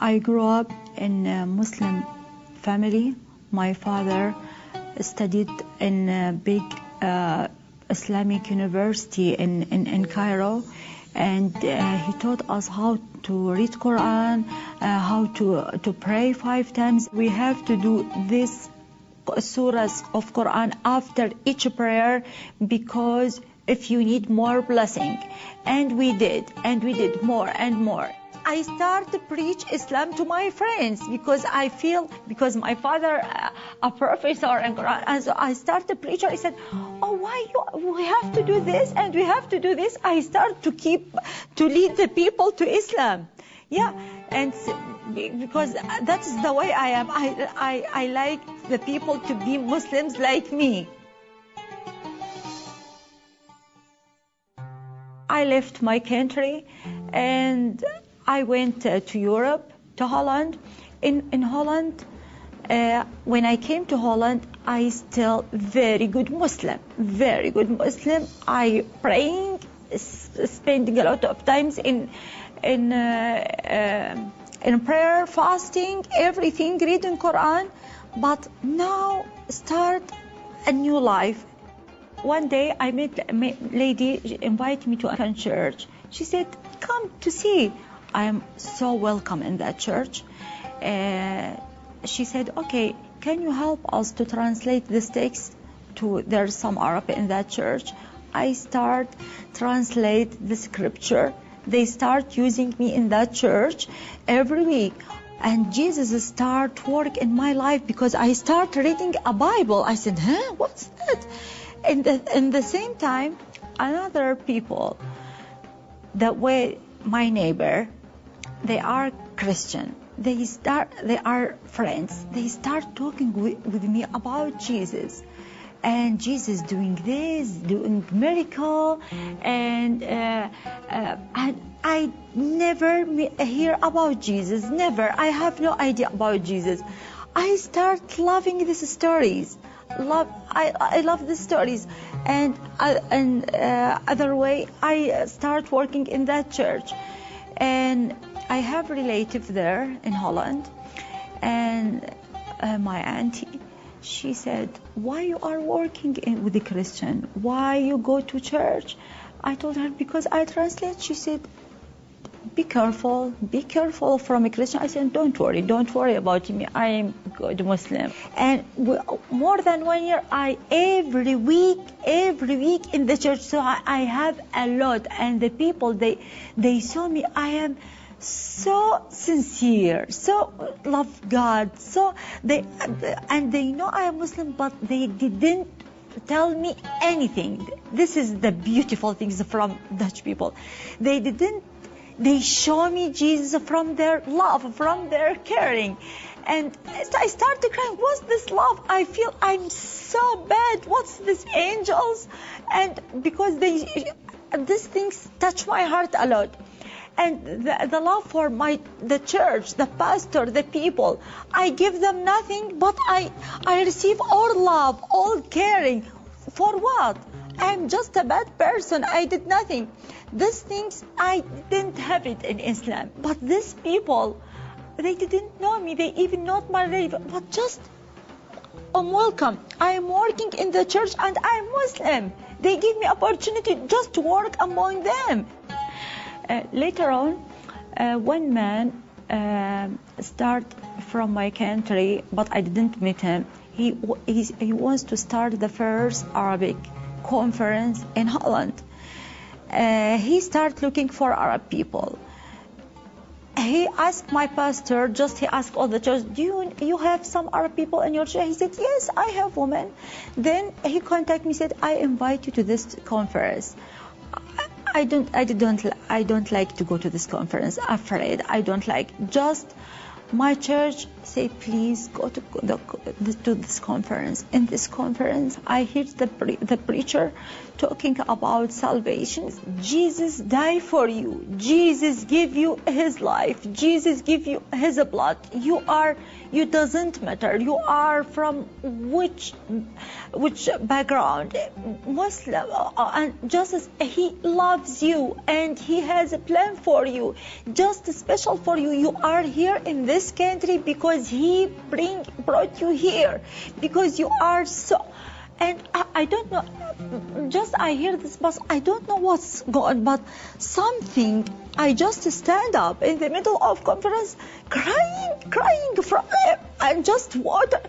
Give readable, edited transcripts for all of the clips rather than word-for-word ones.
I grew up in a Muslim family. My father studied in a big Islamic university in Cairo, and he taught us how to read Quran, how to pray 5 times. We have to do this surahs of Quran after each prayer, because if you need more blessing, and we did more and more. I start to preach Islam to my friends because I feel, because my father a professor in Quran, and so I start to preach. I said, oh, we have to do this and we have to do this. I start to lead the people to Islam. Yeah, and because that's the way I am. I like the people to be Muslims like me. I left my country and I went to Europe, to Holland. In Holland, when I came to Holland, I still very good Muslim. I praying, spending a lot of times in prayer, fasting, everything, reading Quran. But now start a new life. One day I met a lady, she invited me to a church. She said, come to see. I am so welcome in that church. She said, okay, can you help us to translate this text? There's some Arabic in that church. I start translate the scripture. They start using me in that church every week. And Jesus start work in my life because I start reading a Bible. I said, what's that? In the same time, another people, that way my neighbor, they are Christian. They are friends. They start talking with me about Jesus. And Jesus doing this, doing miracle, and I never hear about Jesus. Never. I have no idea about Jesus. I start loving these stories. I love the stories, and other way I start working in that church, and I have relative there in Holland, and my auntie, she said, why you are working with the Christian? Why you go to church? I told her, because I translate. She said, be careful from a Christian. I said, don't worry about me. I am good Muslim. And more than 1 year, every week in the church. So I have a lot, and the people they saw me. I am so sincere, so love God. So they know I am Muslim, but they didn't tell me anything. This is the beautiful things from Dutch people. They show me Jesus from their love, from their caring. And I started crying, what's this love? I feel I'm so bad. What's this angels? And because these things touch my heart a lot. And the love for the church, the pastor, the people, I give them nothing, but I receive all love, all caring. For what? I'm just a bad person. I did nothing. These things, I didn't have it in Islam. But these people, they didn't know me. They even not my relative. But just, I'm welcome. I am working in the church and I'm Muslim. They give me opportunity just to work among them. Later on, one man start from my country, but I didn't meet him. He wants to start the first Arabic conference in Holland. He started looking for Arab people. He asked my pastor, he asked all the church, do you have some Arab people in your church? He said, yes, I have women. Then he contacted me, said, I invite you to this conference. I don't like to go to this conference. Afraid. I don't like. Just My church said, please go to this conference. In this conference, I heard the preacher talking about salvation. Jesus died for you. Jesus gave you his life. Jesus gave you his blood. You doesn't matter. You are from which background, Muslim, and Jesus, he loves you and he has a plan for you, just special for you. You are here in this country because he brought you here, because you are so. And I don't know, just I hear this, but I don't know what's going on, but something, I just stand up in the middle of conference, crying from, and just water.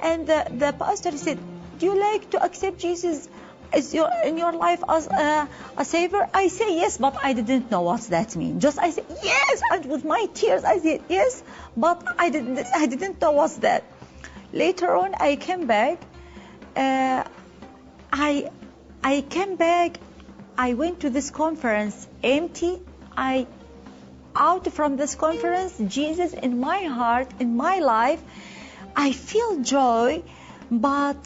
And the pastor said, do you like to accept Jesus in your life as a savior? I say yes, but I didn't know what that means. Just I said yes, and with my tears I said yes, but I didn't know what's that. Later on, I came back. I came back. I went to this conference empty. Out from this conference, Jesus in my heart, in my life, I feel joy, but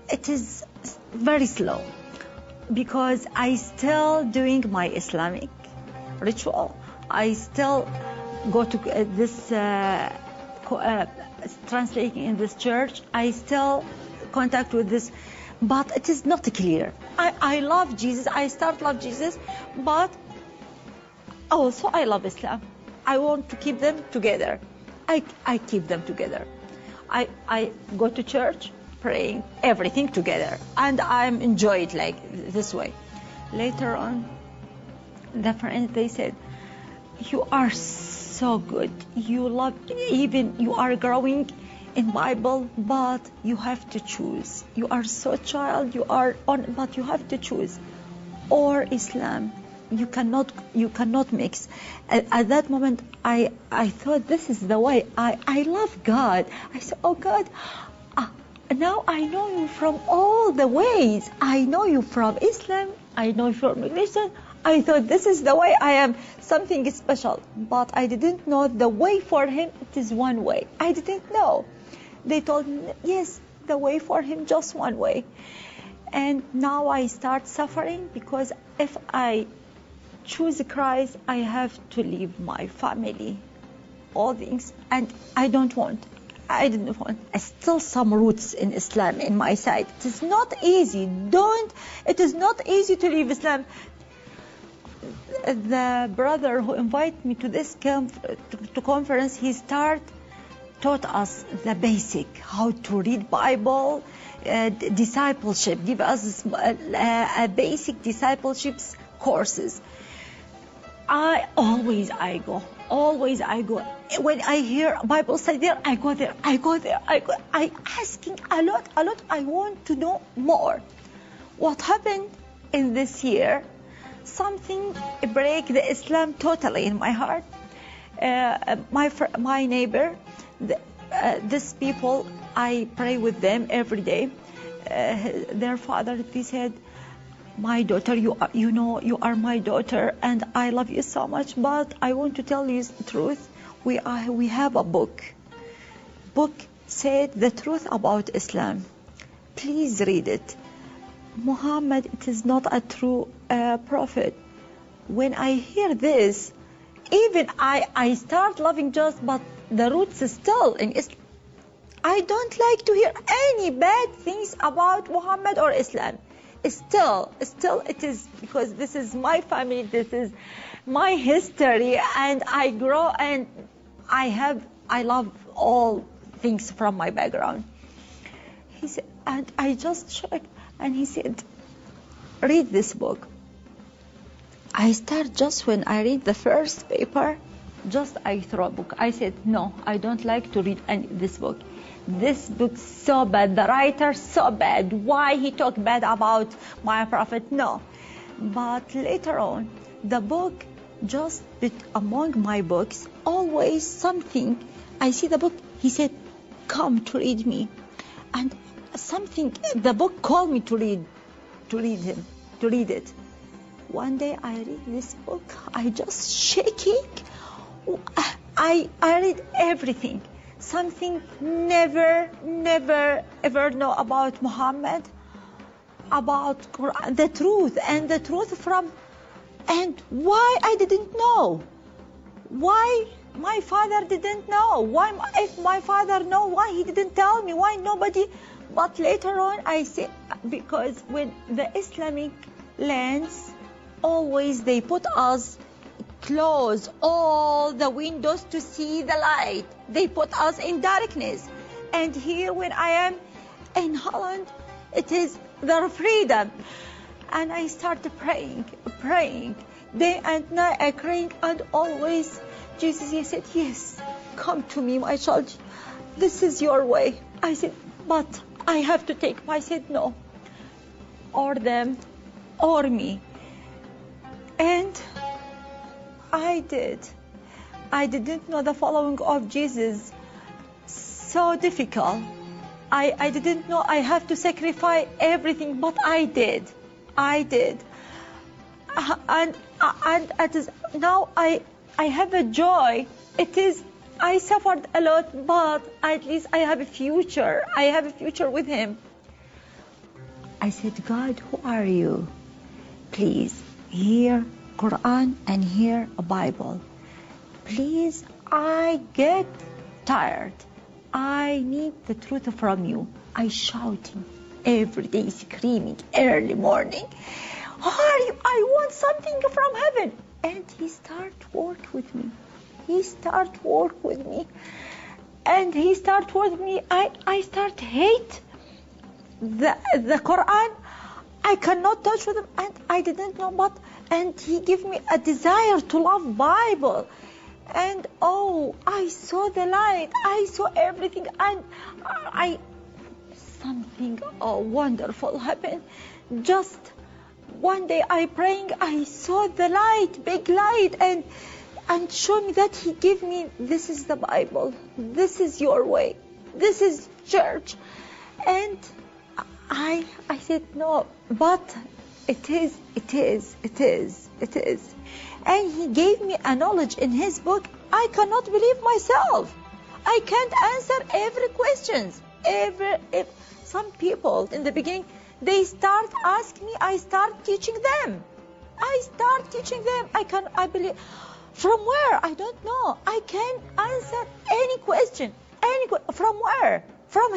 it is very slow because I still doing my Islamic ritual. I still go to this translating in this church. I still contact with this, but it is not clear. I love Jesus. I start love Jesus, but also I love Islam. I want to keep them together. I keep them together. I go to church, praying, everything together, and I'm enjoy it like this way. Later on, the friends, they said, you are so good. You love, even you are growing in Bible, but you have to choose. You are so child, you are on, but you have to choose, or Islam. You cannot mix. At that moment, I thought this is the way. I love God. I said, oh God, now I know you from all the ways. I know you from Islam. I know you from religion. I thought this is the way. I am something special, but I didn't know the way for him. It is one way. I didn't know. They told me, yes, the way for him just one way. And now I start suffering because if I choose Christ, I have to leave my family, all things, and I didn't want. I still some roots in Islam in my side. It is not easy. It is not easy to leave Islam. The brother who invited me to this conference, he taught us the basic, how to read Bible, discipleship, give us a basic discipleship courses. I go. When I hear Bible study there, I go there. I asking a lot. I want to know more. What happened in this year? Something break the Islam totally in my heart. My neighbor, these people, I pray with them every day. Their father, he said, my daughter, you are my daughter, and I love you so much. But I want to tell you the truth. We have a book. Book said the truth about Islam. Please read it. Muhammad, it is not a true prophet. When I hear this, even I start loving just, but the roots is still in Islam. I don't like to hear any bad things about Muhammad or Islam. Still it is because this is my family, this is my history, and I grow and I love all things from my background. He said, and I just checked, and he said, read this book. I start just when I read the first paper, just I throw a book. I said, no, I don't like to read this book. This book so bad, the writer so bad. Why he talk bad about my prophet? No. But later on, the book just among my books, always something. I see the book. He said, come to read me, and something. The book called me to read it. One day I read this book. I just shaking. I read everything. Something never, ever know about Muhammad, about Quran, the truth, and the truth from, and why I didn't know. Why my father didn't know? Why, if my father know, why he didn't tell me? Why nobody? But later on I say, because when the Islamic lands, always they put us close all the windows to see the light. They put us in darkness. And here when I am in Holland, it is their freedom. And I started praying day and night. I praying, and always Jesus, he said, yes, come to me, my child. This is your way. I said, but I have to take. I said, no, or them or me. And I did. I didn't know the following of Jesus. So difficult. I didn't know I have to sacrifice everything, but I did. I did. And it is, now I have a joy. It is, I suffered a lot, but at least I have a future. I have a future with him. I said, God, who are you? Please, hear Quran and hear a Bible. Please, I get tired. I need the truth from you. I shouting every day, screaming early morning. Who are you? I want something from heaven. And he start work with me. He start work with me. And he start with me. I start hate the Quran. I cannot touch with him, and I didn't know, but, and he gave me a desire to love Bible. And oh, I saw the light, I saw everything, and something wonderful happened. Just one day I praying, I saw the light, big light, and showed me that he gave me, this is the Bible, this is your way, this is church. And I said, no, but it is. And he gave me a knowledge in his book. I cannot believe myself. I can't answer every questions. Some people in the beginning, they start asking me, I start teaching them. I believe. From where? I don't know. I can answer any question. From where? From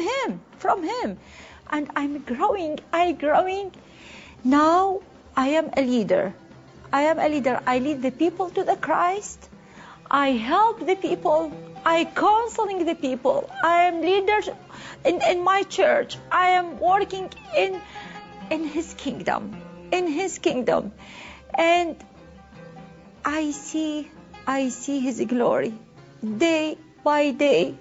him. And I'm growing. Now I am a leader. I lead the people to the Christ. I help the people. I counseling the people. I am leader in my church. I am working in his kingdom. And I see his glory day by day.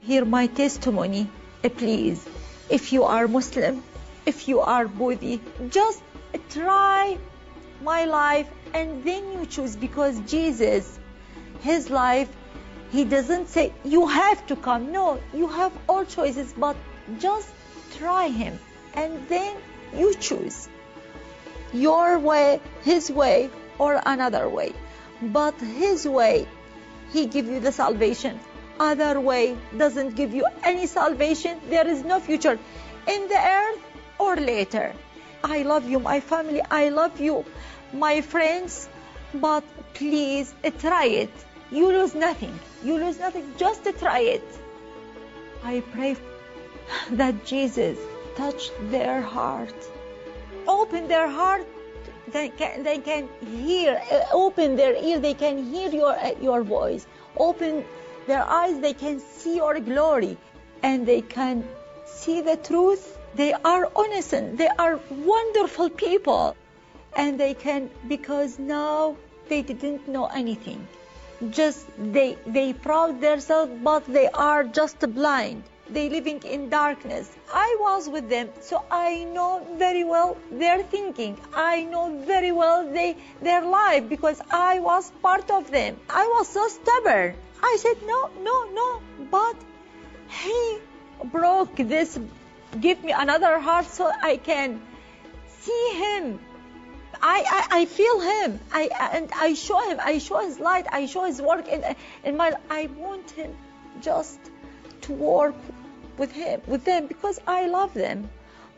Hear my testimony, please. If you are Muslim, if you are Buddhist, just try my life and then you choose, because Jesus, his life, he doesn't say you have to come. No, you have all choices, but just try him and then you choose your way, his way, or another way. But his way, he give you the salvation. Other way doesn't give you any salvation. There is no future in the earth or later. I love you, my family. I love you, my friends. But please try it. You lose nothing. Just try it. I pray that Jesus touch their heart. Open their heart. They can hear. Open their ear. They can hear your voice. Open their eyes, they can see your glory, and they can see the truth. They are innocent, they are wonderful people, and they can, because now they didn't know anything. Just they proud themselves, but they are just blind. They living in darkness. I was with them, so I know very well their thinking. I know very well their life, because I was part of them. I was so stubborn. I said, no, but he broke this, give me another heart so I can see him. I feel him. I show him. I show his light. I show his work in my. I want him just to work with them because I love them.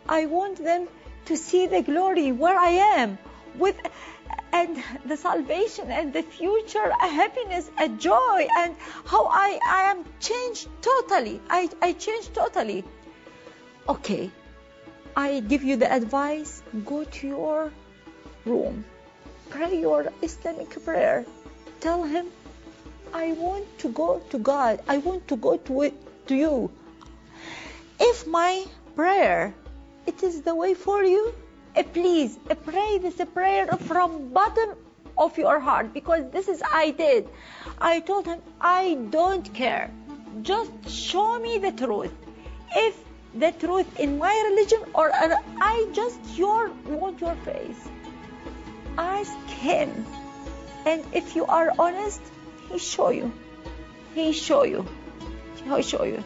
I want them to see the glory where I am with, and the salvation and the future, a happiness, a joy, and how I am changed totally. I changed totally. Okay, I give you the advice. Go to your room, pray your Islamic prayer. Tell him, I want to go to God. I want to go to you. If my prayer, it is the way for you, please pray this prayer from bottom of your heart, because this is I did. I told him, I don't care. Just show me the truth. If the truth in my religion or I just want your face. Ask him. And if you are honest, he show you. He show you. He'll show you.